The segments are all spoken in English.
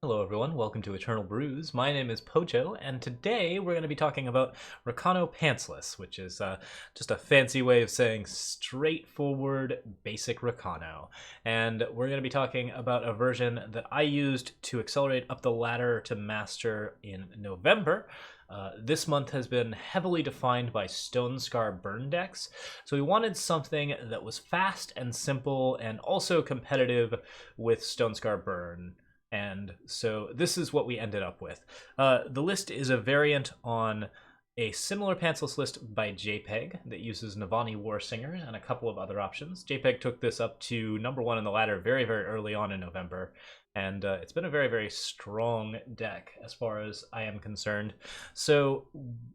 Hello everyone, welcome to Eternal Brews. My name is Pocho, and today we're going to be talking about Rakano Pantsless, which is just a fancy way of saying straightforward, basic Rakano. And we're going to be talking about a version that I used to accelerate up the ladder to Master in November. This month has been heavily defined by Stonescar burn decks, so we wanted something that was fast and simple and also competitive with Stonescar burn. And so this is what we ended up with. The list is a variant on a similar pantsless list by Jpeg that uses Navani War Singers and a couple of other options. Jpeg took this up to number one in the ladder very, very early on in November, and it's been a very, very strong deck as far as I am concerned. So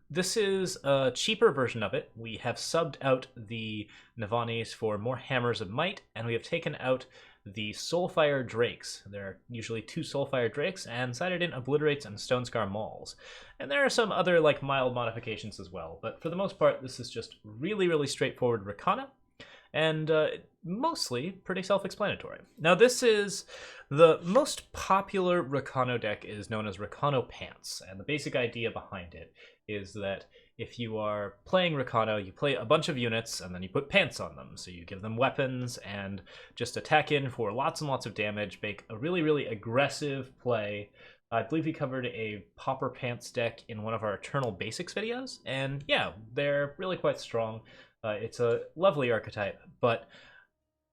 this is a cheaper version of it. We have subbed out the Navanis for more Hammers of Might, and we have taken out the Soulfire Drakes. There are usually two Soulfire Drakes, and sided in Obliterates and Stonescar Mauls. And there are some other mild modifications as well, but for the most part this is just really, really straightforward Recono, and mostly pretty self-explanatory. Now this is the most popular Rakano deck is known as Rakano Pants, and the basic idea behind it is that if you are playing Recono, you play a bunch of units and then you put pants on them. So you give them weapons and just attack in for lots and lots of damage, make a really, really aggressive play. I believe we covered a Pauper Pants deck in one of our Eternal Basics videos, and yeah, they're really quite strong. It's a lovely archetype, but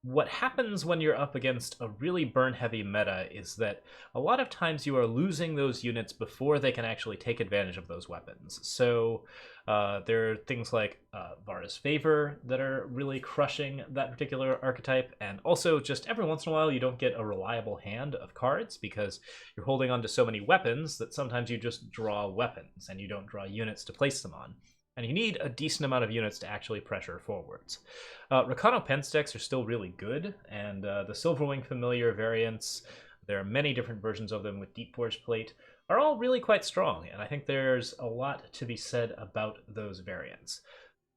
what happens when you're up against a really burn-heavy meta is that a lot of times you are losing those units before they can actually take advantage of those weapons. So there are things like Vara's Favor that are really crushing that particular archetype, and also just every once in a while you don't get a reliable hand of cards because you're holding on to so many weapons that sometimes you just draw weapons and you don't draw units to place them on. And you need a decent amount of units to actually pressure forwards. Rakano Pants decks are still really good, and the Silverwing Familiar variants, there are many different versions of them with Deep Forge Plate, are all really quite strong, and I think there's a lot to be said about those variants.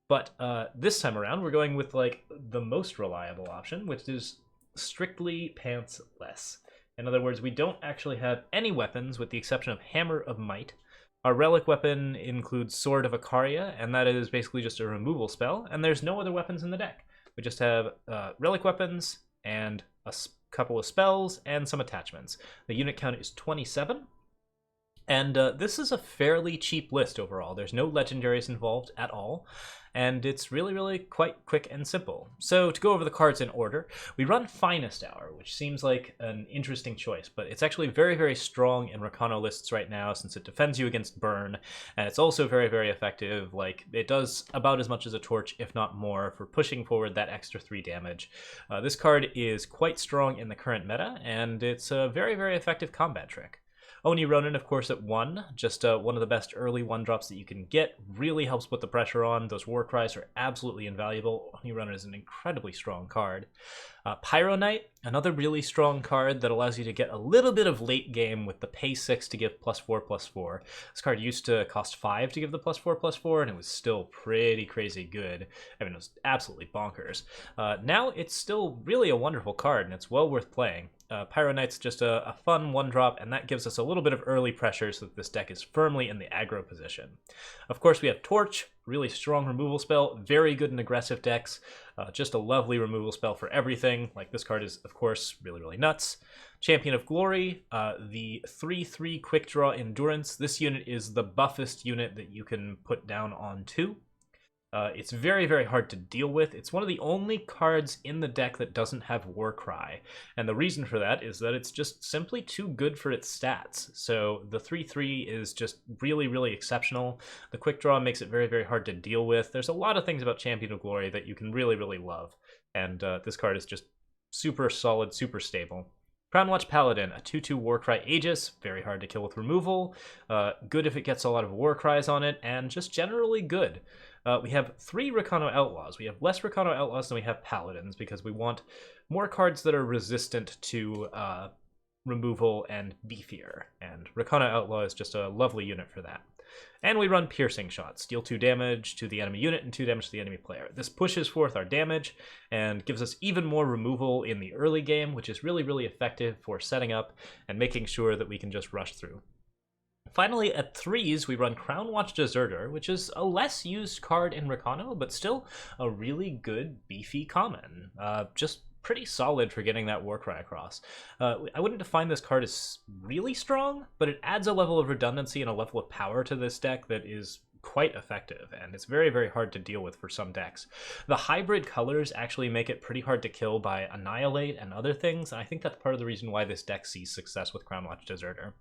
But this time around, we're going with the most reliable option, which is strictly pantsless. In other words, we don't actually have any weapons with the exception of Hammer of Might. Our relic weapon includes Sword of Icaria, and that is basically just a removal spell, and there's no other weapons in the deck. We just have relic weapons and a couple of spells and some attachments. The unit count is 27, and this is a fairly cheap list overall. There's no legendaries involved at all, and it's really, really quite quick and simple. So to go over the cards in order, we run Finest Hour, which seems like an interesting choice, but it's actually very, very strong in Recono lists right now since it defends you against burn, and it's also very, very effective. It does about as much as a torch, if not more, for pushing forward that extra 3 damage. This card is quite strong in the current meta, and it's a very, very effective combat trick. Oni Ronin, of course, at 1, just one of the best early 1-drops that you can get, really helps put the pressure on. Those war cries are absolutely invaluable. Oni Ronin is an incredibly strong card. Pyroknight, another really strong card that allows you to get a little bit of late game with the pay 6 to give +4/+4. This card used to cost 5 to give the +4/+4, and it was still pretty crazy good. I mean, it was absolutely bonkers. Now it's still really a wonderful card, and it's well worth playing. Pyroknight's just a fun 1-drop, and that gives us a little bit of early pressure so that this deck is firmly in the aggro position. Of course, we have Torch, really strong removal spell, very good in aggressive decks, just a lovely removal spell for everything. This card is, of course, really, really nuts. Champion of Glory, the 3/3 quick draw endurance. This unit is the buffest unit that you can put down on 2. It's very, very hard to deal with. It's one of the only cards in the deck that doesn't have Warcry, and the reason for that is that it's just simply too good for its stats. So the 3/3 is just really, really exceptional. The quick draw makes it very, very hard to deal with. There's a lot of things about Champion of Glory that you can really, really love, and this card is just super solid, super stable. Crownwatch Paladin, a 2/2 Warcry Aegis, very hard to kill with removal, good if it gets a lot of Warcries on it, and just generally good. We have 3 Rakano Outlaws. We have less Rakano Outlaws than we have Paladins because we want more cards that are resistant to removal and beefier, and Rakano Outlaw is just a lovely unit for that. And we run Piercing Shots, deal 2 damage to the enemy unit and 2 damage to the enemy player. This pushes forth our damage and gives us even more removal in the early game, which is really, really effective for setting up and making sure that we can just rush through. Finally, at 3s, we run Crownwatch Deserter, which is a less used card in Recono, but still a really good, beefy common. Just pretty solid for getting that Warcry across. I wouldn't define this card as really strong, but it adds a level of redundancy and a level of power to this deck that is quite effective, and it's very, very hard to deal with for some decks. The hybrid colors actually make it pretty hard to kill by Annihilate and other things, and I think that's part of the reason why this deck sees success with Crownwatch Deserter.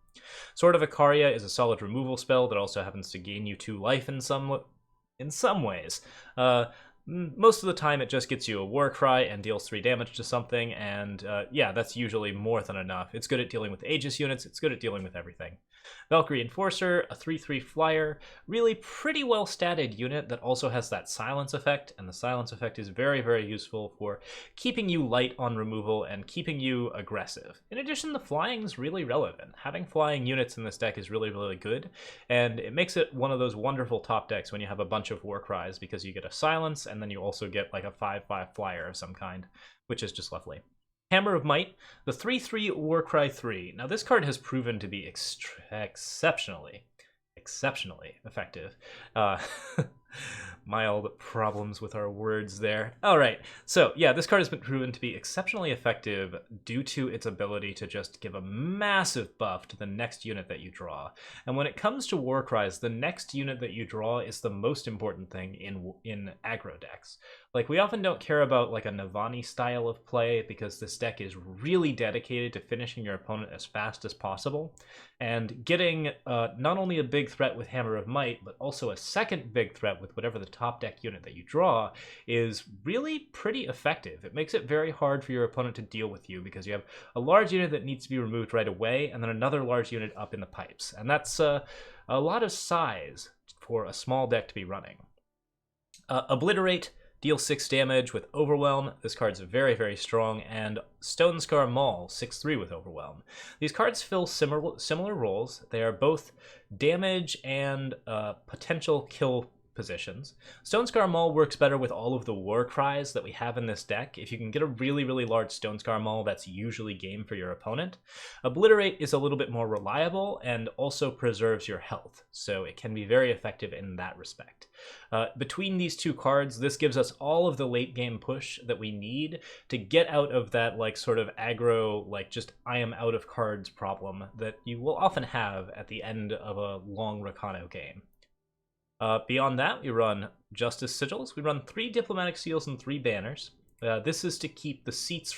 Sword of Icaria is a solid removal spell that also happens to gain you 2 life in some ways. Most of the time it just gets you a Warcry and deals 3 damage to something, and yeah, that's usually more than enough. It's good at dealing with Aegis units, it's good at dealing with everything. Valkyrie Enforcer, a 3/3 flyer, really pretty well statted unit that also has that silence effect, and the silence effect is very, very useful for keeping you light on removal and keeping you aggressive. In addition, the flying is really relevant. Having flying units in this deck is really, really good, and it makes it one of those wonderful top decks when you have a bunch of Warcries, because you get a silence, and then you also get like a 5/5 flyer of some kind, which is just lovely. Hammer of Might, the 3/3 Warcry 3. Now this card has proven to be exceptionally effective. Mild problems with our words there. All right, so yeah, this card has been proven to be exceptionally effective due to its ability to just give a massive buff to the next unit that you draw. And when it comes to Warcries, the next unit that you draw is the most important thing in aggro decks. Like, we often don't care about like a Navani style of play because this deck is really dedicated to finishing your opponent as fast as possible. And getting not only a big threat with Hammer of Might, but also a second big threat with whatever the top deck unit that you draw is really pretty effective. It makes it very hard for your opponent to deal with you because you have a large unit that needs to be removed right away and then another large unit up in the pipes. And that's a lot of size for a small deck to be running. Obliterate, deal 6 damage with Overwhelm. This card's very, very strong. And Stonescar Maul, 6/3 with Overwhelm. These cards fill similar roles. They are both damage and potential kill positions. Stonescar Maul works better with all of the Warcries that we have in this deck. If you can get a really, really large Stonescar Maul, that's usually game for your opponent. Obliterate is a little bit more reliable and also preserves your health, so it can be very effective in that respect. Between these two cards, this gives us all of the late game push that we need to get out of that like sort of aggro, like just I am out of cards problem that you will often have at the end of a long Recono game. Beyond that, we run Justice Sigils. We run 3 Diplomatic Seals and 3 Banners. This is to keep the seats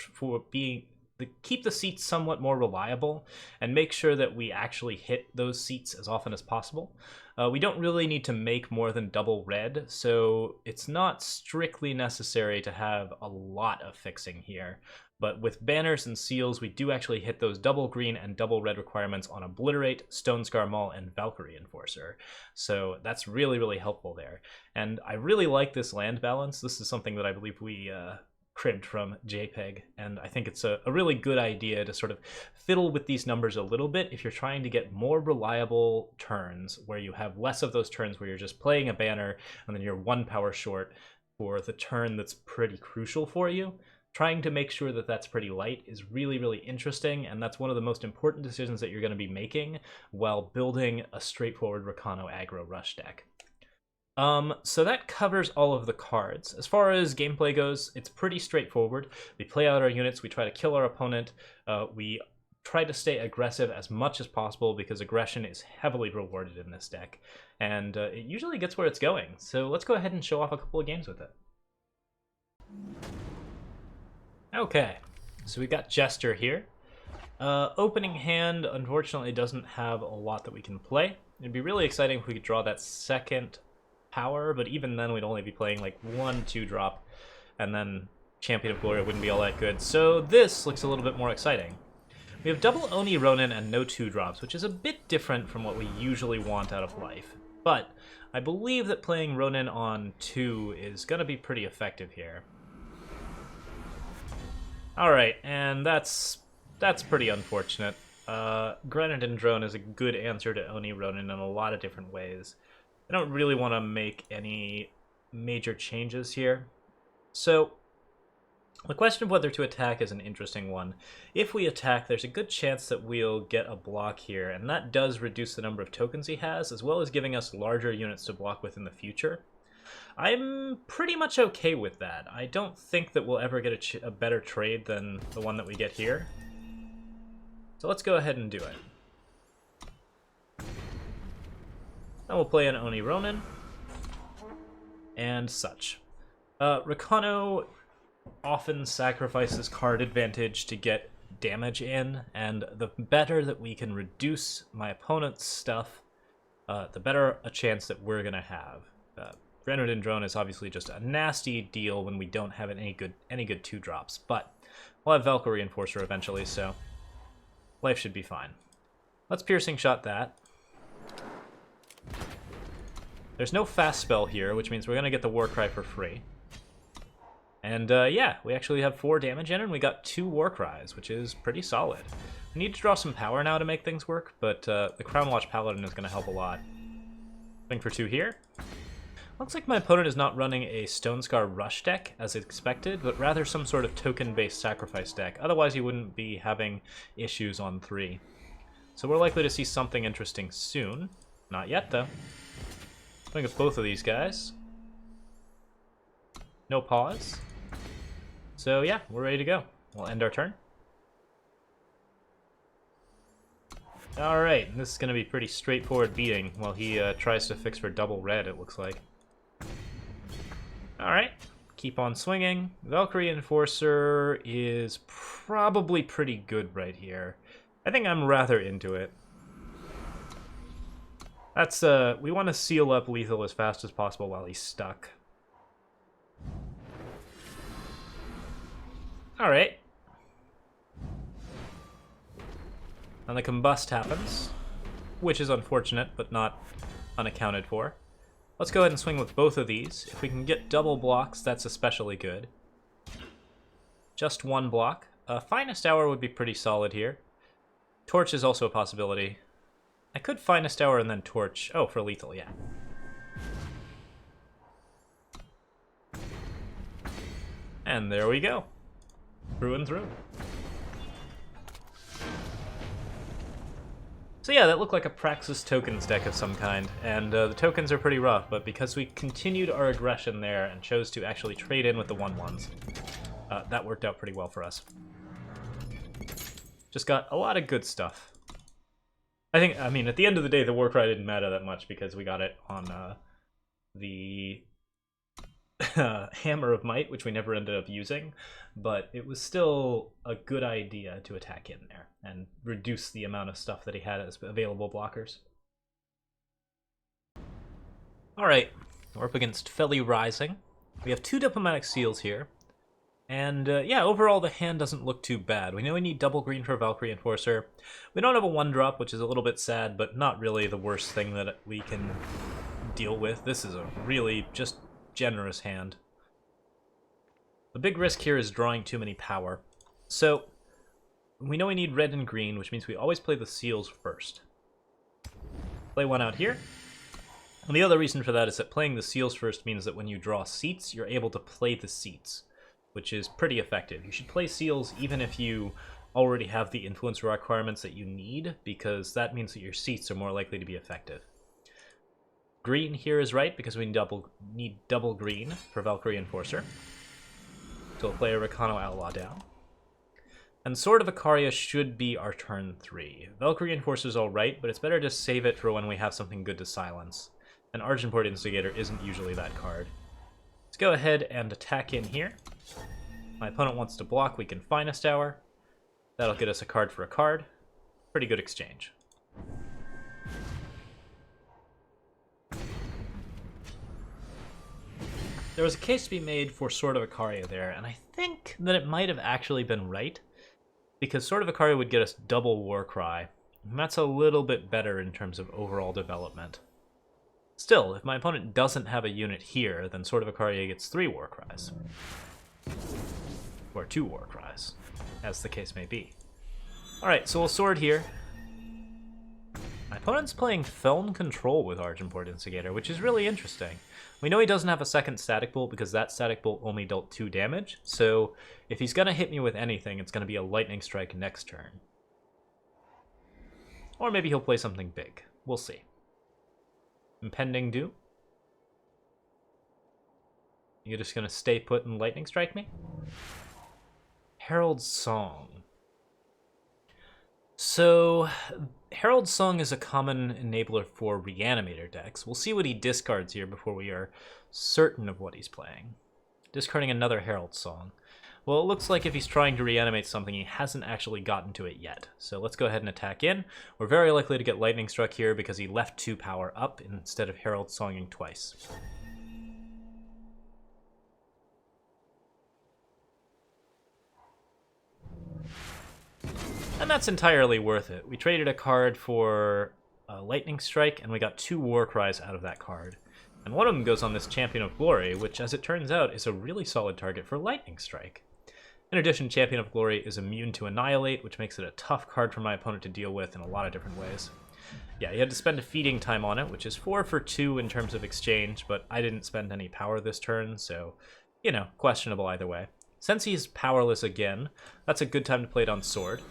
somewhat more reliable and make sure that we actually hit those seats as often as possible. We don't really need to make more than double red, so it's not strictly necessary to have a lot of fixing here. But with Banners and Seals, we do actually hit those double green and double red requirements on Obliterate, Stonescar Maul, and Valkyrie Enforcer. So that's really, really helpful there. And I really like this land balance. This is something that I believe we cribbed from Jpeg, and I think it's a really good idea to sort of fiddle with these numbers a little bit if you're trying to get more reliable turns, where you have less of those turns where you're just playing a banner and then you're 1 power short for the turn that's pretty crucial for you. Trying to make sure that that's pretty light is really, really interesting, and that's one of the most important decisions that you're going to be making while building a straightforward Recono aggro rush deck. So that covers all of the cards. As far as gameplay goes, it's pretty straightforward. We play out our units, we try to kill our opponent, we try to stay aggressive as much as possible because aggression is heavily rewarded in this deck, and it usually gets where it's going. So let's go ahead and show off a couple of games with it. Okay, so we got Jester here. Opening hand, unfortunately, doesn't have a lot that we can play. It'd be really exciting if we could draw that second power, but even then we'd only be playing like 1 2-drop, and then Champion of Glory wouldn't be all that good. So this looks a little bit more exciting. We have double Oni Ronin and no 2-drops, which is a bit different from what we usually want out of life. But I believe that playing Ronin on 2 is going to be pretty effective here. Alright, and that's that's pretty unfortunate. Grenadin Drone is a good answer to Oni Ronin in a lot of different ways. I don't really want to make any major changes here. So, the question of whether to attack is an interesting one. If we attack, there's a good chance that we'll get a block here, and that does reduce the number of tokens he has, as well as giving us larger units to block with in the future. I'm pretty much okay with that. I don't think that we'll ever get a better trade than the one that we get here. So let's go ahead and do it. Then we'll play an Oni Ronin, and such. Recono often sacrifices card advantage to get damage in, and the better that we can reduce my opponent's stuff, the better a chance that we're going to have. Grenadin Drone is obviously just a nasty deal when we don't have any good 2-drops, but we'll have Valkyrie Enforcer eventually, so life should be fine. Let's Piercing Shot that. There's no fast spell here, which means we're going to get the Warcry for free. And yeah, we actually have 4 damage in, and we got 2 Warcries, which is pretty solid. We need to draw some power now to make things work, but the Crownwatch Paladin is going to help a lot. Swing for 2 here. Looks like my opponent is not running a Stonescar Rush deck, as expected, but rather some sort of token-based sacrifice deck. Otherwise, he wouldn't be having issues on 3. So we're likely to see something interesting soon. Not yet, though. Swing at both of these guys. No pause. So yeah, we're ready to go. We'll end our turn. Alright, this is going to be pretty straightforward beating while he tries to fix for double red, it looks like. Alright, keep on swinging. Valkyrie Enforcer is probably pretty good right here. I think I'm rather into it. That's, we want to seal up lethal as fast as possible while he's stuck. Alright. And the combust happens, which is unfortunate, but not unaccounted for. Let's go ahead and swing with both of these. If we can get double blocks, that's especially good. Just 1 block. Finest Hour would be pretty solid here. Torch is also a possibility. I could Finest Hour and then Torch. Oh, for lethal, yeah. And there we go. Through and through. So yeah, that looked like a Praxis Tokens deck of some kind, and the tokens are pretty rough, but because we continued our aggression there and chose to actually trade in with the 1/1s, that worked out pretty well for us. Just got a lot of good stuff. I mean, at the end of the day, the Warcry didn't matter that much because we got it on the Hammer of Might, which we never ended up using, but it was still a good idea to attack in there and reduce the amount of stuff that he had as available blockers. Alright, we're up against Felly Rising. We have 2 Diplomatic Seals here, and yeah, overall the hand doesn't look too bad. We know we need double green for Valkyrie Enforcer. We don't have a 1-drop, which is a little bit sad, but not really the worst thing that we can deal with. This is a really just generous hand. The big risk here is drawing too many power. So, we know we need red and green, which means we always play the seals first. Play 1 out here. And the other reason for that is that playing the seals first means that when you draw seats, you're able to play the seats, which is pretty effective. You should play seals even if you already have the influence requirements that you need, because that means that your seats are more likely to be effective. Green here is right, because we need double green for Valkyrie Enforcer. So we'll play a Rakano Outlaw down. And Sword of Icaria should be our turn 3. Valkyrie Enforcer's alright, but it's better to save it for when we have something good to silence. An Argenport Instigator isn't usually that card. Let's go ahead and attack in here. My opponent wants to block, we can Finest Hour. That'll get us a card for a card. Pretty good exchange. There was a case to be made for Sword of Icaria there, and I think that it might have actually been right, because Sword of Icaria would get us double Warcry, and that's a little bit better in terms of overall development. Still, if my opponent doesn't have a unit here, then Sword of Icaria gets 3 Warcries. Or 2 Warcries, as the case may be. Alright, so we'll sword here. My opponent's playing Feln Control with Argenport Instigator, which is really interesting. We know he doesn't have a second Static Bolt because that Static Bolt only dealt 2 damage, so if he's going to hit me with anything, it's going to be a Lightning Strike next turn. Or maybe he'll play something big. We'll see. Impending Doom? You're just going to stay put and Lightning Strike me? Herald's Song. So, Herald's Song is a common enabler for Reanimator decks. We'll see what he discards here before we are certain of what he's playing. Discarding another Herald's Song. Well, it looks like if he's trying to reanimate something, he hasn't actually gotten to it yet. So let's go ahead and attack in. We're very likely to get Lightning Struck here because he left 2 power up instead of Herald's Songing twice. And that's entirely worth it. We traded a card for a Lightning Strike, and we got 2 War Cries out of that card. And one of them goes on this Champion of Glory, which, as it turns out, is a really solid target for Lightning Strike. In addition, Champion of Glory is immune to Annihilate, which makes it a tough card for my opponent to deal with in a lot of different ways. Yeah, he had to spend a feeding time on it, which is 4 for 2 in terms of exchange, but I didn't spend any power this turn, so, you know, questionable either way. Since he's powerless again, that's a good time to play it on Sword,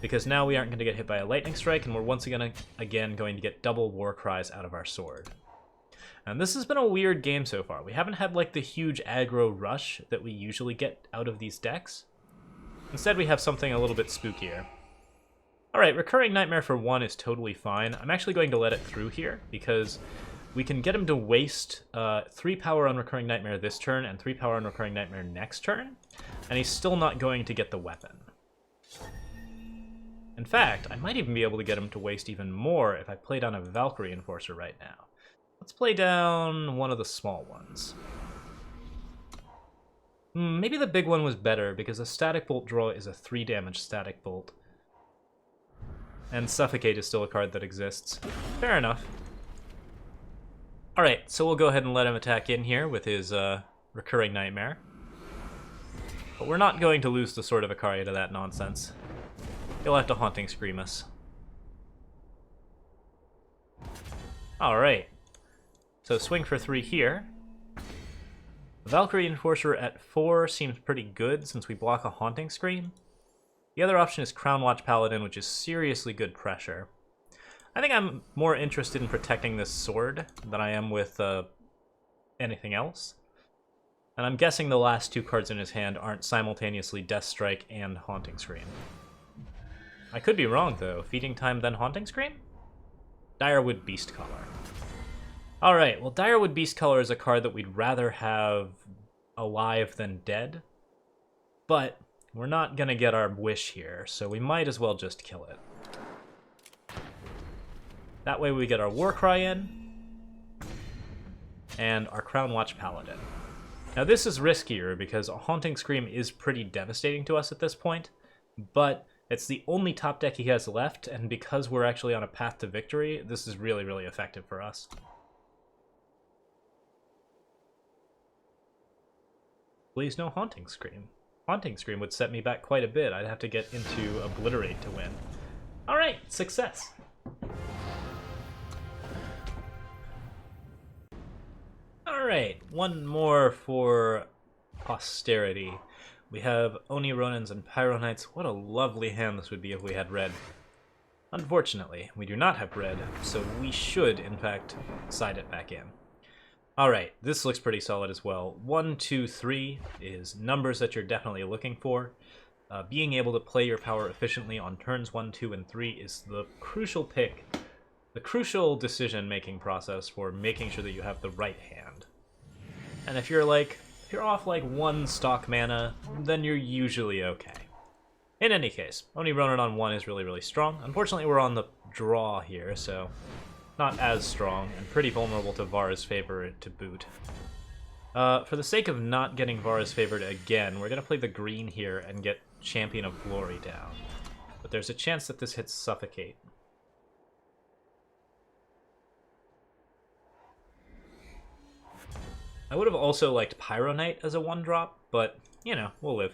because now we aren't going to get hit by a Lightning Strike, and we're once again going to get double War Cries out of our Sword. And this has been a weird game so far. We haven't had like the huge aggro rush that we usually get out of these decks. Instead, we have something a little bit spookier. Alright, Recurring Nightmare for 1 is totally fine. I'm actually going to let it through here, because we can get him to waste 3 power on Recurring Nightmare this turn, and 3 power on Recurring Nightmare next turn, and he's still not going to get the weapon. In fact, I might even be able to get him to waste even more if I play down a Valkyrie Enforcer right now. Let's play down one of the small ones. Maybe the big one was better, because a Static Bolt draw is a 3 damage Static Bolt. And Suffocate is still a card that exists. Fair enough. Alright, so we'll go ahead and let him attack in here with his Recurring Nightmare. But we're not going to lose the Sword of Icaria to that nonsense. He'll have to Haunting Scream us. Alright. So swing for 3 here. Valkyrie Enforcer at 4 seems pretty good since we block a Haunting Scream. The other option is Crownwatch Paladin, which is seriously good pressure. I think I'm more interested in protecting this sword than I am with anything else. And I'm guessing the last 2 cards in his hand aren't simultaneously Death Strike and Haunting Scream. I could be wrong, though. Feeding Time, then Haunting Scream? Direwood Beastcaller. Alright, well, Direwood Beastcaller is a card that we'd rather have alive than dead. But we're not going to get our wish here, so we might as well just kill it. That way we get our Warcry in, and our Crownwatch Paladin. Now this is riskier, because a Haunting Scream is pretty devastating to us at this point, but it's the only top deck he has left, and because we're actually on a path to victory, this is really, really effective for us. Please no Haunting Scream. Haunting Scream would set me back quite a bit. I'd have to get into Obliterate to win. Alright, success! Alright, one more for posterity. We have Oni Ronins and Pyroknights. What a lovely hand this would be if we had red. Unfortunately, we do not have red, so we should, in fact, side it back in. Alright, this looks pretty solid as well. 1, 2, 3 is numbers that you're definitely looking for. Being able to play your power efficiently on turns 1, 2, and 3 is the crucial pick, the crucial decision-making process for making sure that you have the right hand. And if you're off like 1 stock mana, then you're usually okay. In any case, Oni Ronin on 1 is really, really strong. Unfortunately, we're on the draw here, so not as strong, and pretty vulnerable to Vara's Favor to boot. For the sake of not getting Vara's Favored again, we're going to play the green here and get Champion of Glory down. But there's a chance that this hits Suffocate. I would have also liked Pyroknight as a 1-drop, but, you know, we'll live.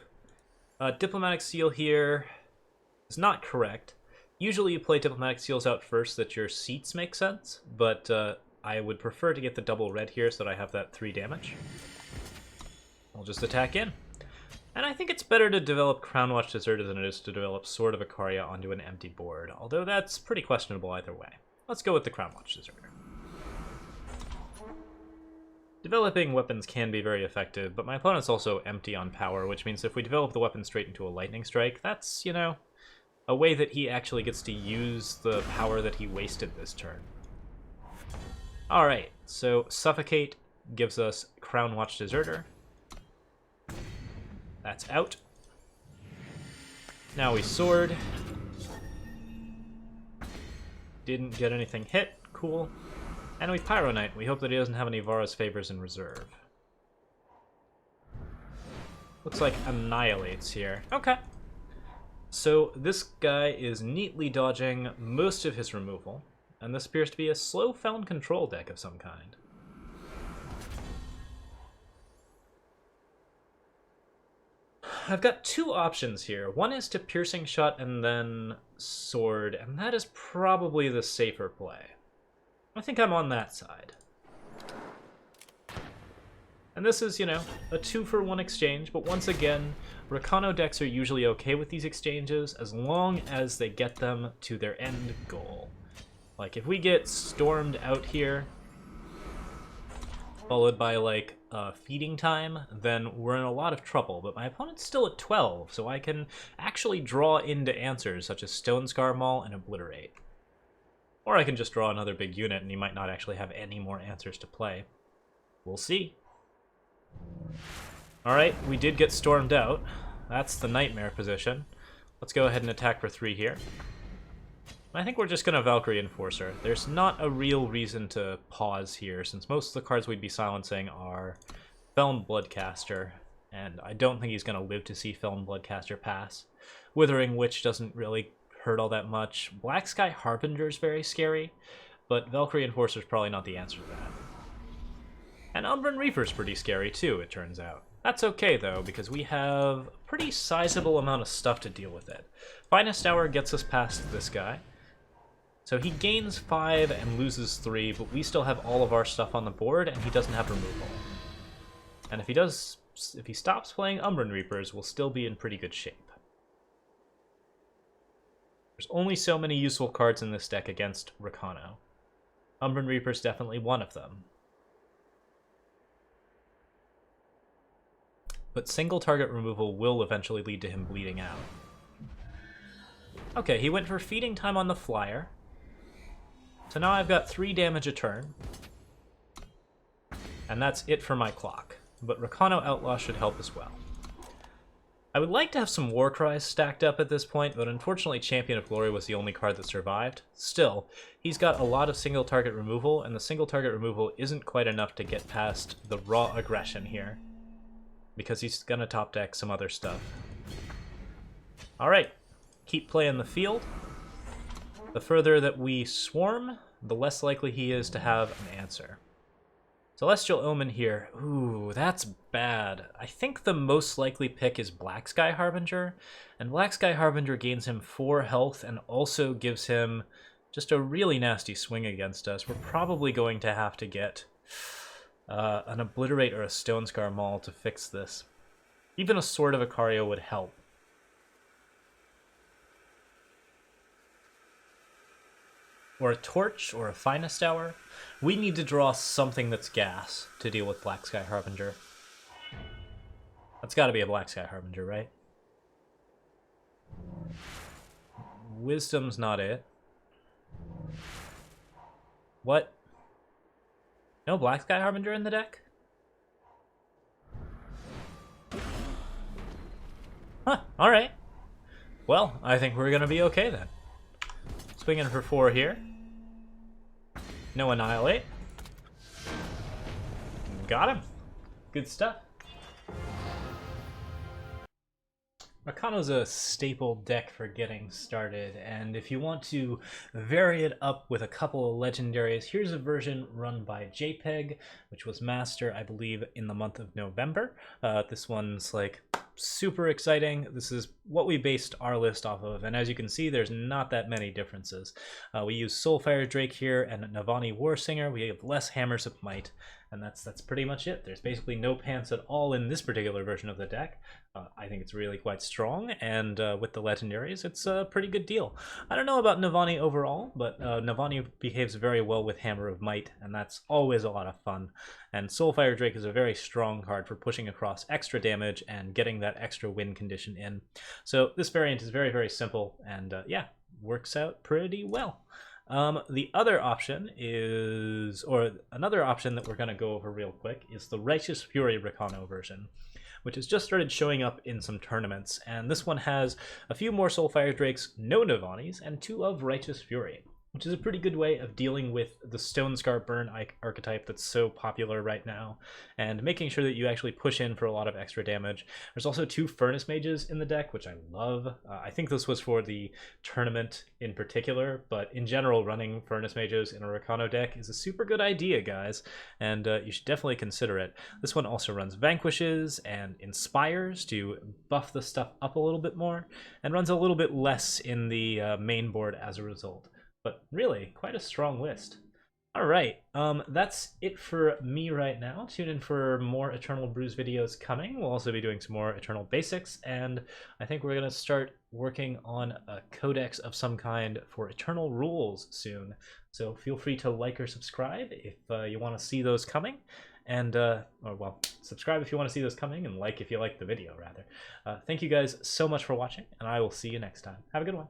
Diplomatic Seal here. is not correct. Usually you play Diplomatic Seals out first so that your seats make sense, but I would prefer to get the double red here so that I have that 3 damage. I'll just attack in. And I think it's better to develop Crownwatch Deserter than it is to develop Sword of Icaria onto an empty board, although that's pretty questionable either way. Let's go with the Crownwatch Deserter. Developing weapons can be very effective, but my opponent's also empty on power, which means if we develop the weapon straight into a lightning strike, that's, you know, a way that he actually gets to use the power that he wasted this turn. Alright, so Suffocate gives us Crownwatch Deserter. That's out. Now we sword. Didn't get anything hit. Cool. And we Pyroknight. We hope that he doesn't have any Vara's Favors in reserve. Looks like Annihilates here. Okay. So this guy is neatly dodging most of his removal, and this appears to be a slow found control deck of some kind. I've got 2 options here. One is to Piercing Shot and then Sword, and that is probably the safer play. I think I'm on that side. And this is, you know, a 2-for-1 exchange, but once again, Rakano decks are usually okay with these exchanges as long as they get them to their end goal. Like, if we get Stormed out here, followed by, like, Feeding Time, then we're in a lot of trouble. But my opponent's still at 12, so I can actually draw into answers such as Stonescar, Maul, and Obliterate. Or I can just draw another big unit, and he might not actually have any more answers to play. We'll see. Alright, we did get stormed out. That's the nightmare position. Let's go ahead and attack for 3 here. I think we're just going to Valkyrie Enforcer. There's not a real reason to pause here, since most of the cards we'd be silencing are Felon Bloodcaster, and I don't think he's going to live to see Felon Bloodcaster pass. Withering Witch doesn't really hurt all that much. Black Sky Harbinger is very scary, but Valkyrie Enforcer is probably not the answer to that. And Umbran Reaper's pretty scary too, it turns out. That's okay though, because we have a pretty sizable amount of stuff to deal with it. Finest Hour gets us past this guy. So he gains 5 and loses 3, but we still have all of our stuff on the board, and he doesn't have removal. And if he stops playing Umbran Reapers, we'll still be in pretty good shape. There's only so many useful cards in this deck against Recono. Umbran Reaper's definitely one of them. But single target removal will eventually lead to him bleeding out. Okay, he went for Feeding Time on the flyer. So now I've got 3 damage a turn. And that's it for my clock. But Rakano Outlaw should help as well. I would like to have some War Cries stacked up at this point, but unfortunately Champion of Glory was the only card that survived. Still, he's got a lot of single target removal, and the single target removal isn't quite enough to get past the raw aggression here, because he's gonna top deck some other stuff. Alright, keep playing the field. The further that we swarm, the less likely he is to have an answer. Celestial Omen here. Ooh, that's bad. I think the most likely pick is Black Sky Harbinger, and Black Sky Harbinger gains him 4 health and also gives him just a really nasty swing against us. We're probably going to have to get an Obliterate or a Stonescar Maul to fix this. Even a Sword of Icaria would help. Or a Torch, or a Finest Hour. We need to draw something that's gas to deal with Black Sky Harbinger. That's gotta be a Black Sky Harbinger, right? Wisdom's not it. What? No Black Sky Harbinger in the deck? Huh, alright. Well, I think we're gonna be okay then. Swinging for 4 here. No Annihilate. Got him. Good stuff. Rakano's a staple deck for getting started, and if you want to vary it up with a couple of legendaries, here's a version run by Jpeg, which was Master, I believe, in the month of November. This one's like super exciting. This is what we based our list off of, and as you can see, there's not that many differences. We use Soulfire Drake here and Navani Warsinger. We have less Hammers of Might, and that's pretty much it. There's basically no pants at all in this particular version of the deck. I think it's really quite strong, and with the legendaries, it's a pretty good deal. I don't know about Navani overall, but Navani behaves very well with Hammer of Might, and that's always a lot of fun. And Soulfire Drake is a very strong card for pushing across extra damage and getting that extra win condition in. So this variant is very, very simple, and yeah, works out pretty well. The other option is, or another option that we're going to go over real quick, is the Righteous Fury Recono version, which has just started showing up in some tournaments, and this one has a few more Soulfire Drakes, no Navanis, and 2 of Righteous Fury, which is a pretty good way of dealing with the Stonescar burn archetype that's so popular right now, and making sure that you actually push in for a lot of extra damage. There's also 2 Furnace Mages in the deck, which I love. I think this was for the tournament in particular, but in general, running Furnace Mages in a Recono deck is a super good idea, guys, and you should definitely consider it. This one also runs Vanquishes and Inspires to buff the stuff up a little bit more, and runs a little bit less in the main board as a result. But really, quite a strong list. All right, that's it for me right now. Tune in for more Eternal Brews videos coming. We'll also be doing some more Eternal Basics, and I think we're going to start working on a codex of some kind for Eternal Rules soon. So feel free to like or subscribe if you want to see those coming. And, or well, subscribe if you want to see those coming, and like if you like the video, rather. Thank you guys so much for watching, and I will see you next time. Have a good one.